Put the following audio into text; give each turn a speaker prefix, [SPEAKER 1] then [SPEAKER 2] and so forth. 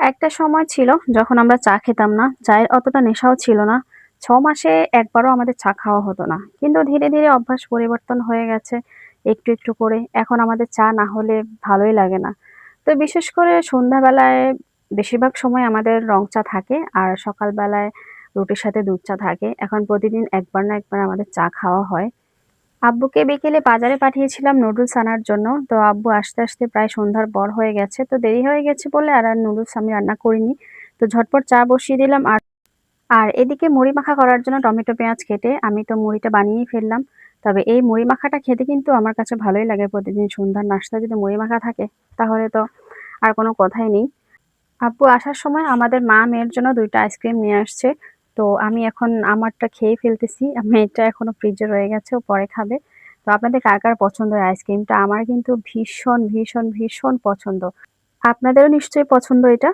[SPEAKER 1] একটা সময় ছিল যখন আমরা চা খেতাম না। চায়ের অতটা নেশাও ছিল না। ৬ মাসে একবারও আমাদের চা খাওয়া হতো না। কিন্তু ধীরে, ধীরে অভ্যাস পরিবর্তন হয়ে গেছে একটু, একটু করে। এখন আমাদের চা না হলে ভালোই লাগে না। তো বিশেষ করে সন্ধ্যাবেলায় বেশিরভাগ সময় আমাদের রং চা থাকে আর সকালবেলায় রুটির সাথে দুধ চা থাকে। এখন প্রতিদিন একবার না একবার আমাদের চা খাওয়া হয়। আব্বুকে বিকেলে বাজারে পাঠিয়েছিলাম নুডলস আনার জন্য। তো আব্বু আসতে, আসতে প্রায় সন্ধ্যার পর হয়ে গেছে। তো দেরি হয়ে গেছে বলে আর নুডলস আমি রান্না করিনি। তো ঝটপট চা বসিয়ে দিলাম আর এদিকে মুড়ি মাখা করার জন্য টমেটো পেঁয়াজ কেটে আমি তো মুড়িটা বানিয়েই ফেললাম। তবে এই মুড়ি মাখাটা খেতে কিন্তু আমার কাছে ভালোই লাগে। প্রতিদিন সন্ধ্যার নাস্তায় যদি মুড়ি মাখা থাকে তাহলে তো আর কোনো কথাই নেই। আব্বু আসার সময় আমাদের মা মেয়ের জন্য ২ টা আইসক্রিম নিয়ে আসছে। তো আমি এখন আমারটা খেয়ে ফেলতেছি। মেয়েরটা এখনো ফ্রিজে রয়ে গেছে, ও পরে খাবে। তো আপনাদের কার, কার পছন্দ এই আইসক্রিমটা? আমার কিন্তু ভীষণ, ভীষণ, ভীষণ পছন্দ। আপনাদেরও নিশ্চয়ই পছন্দ এটা?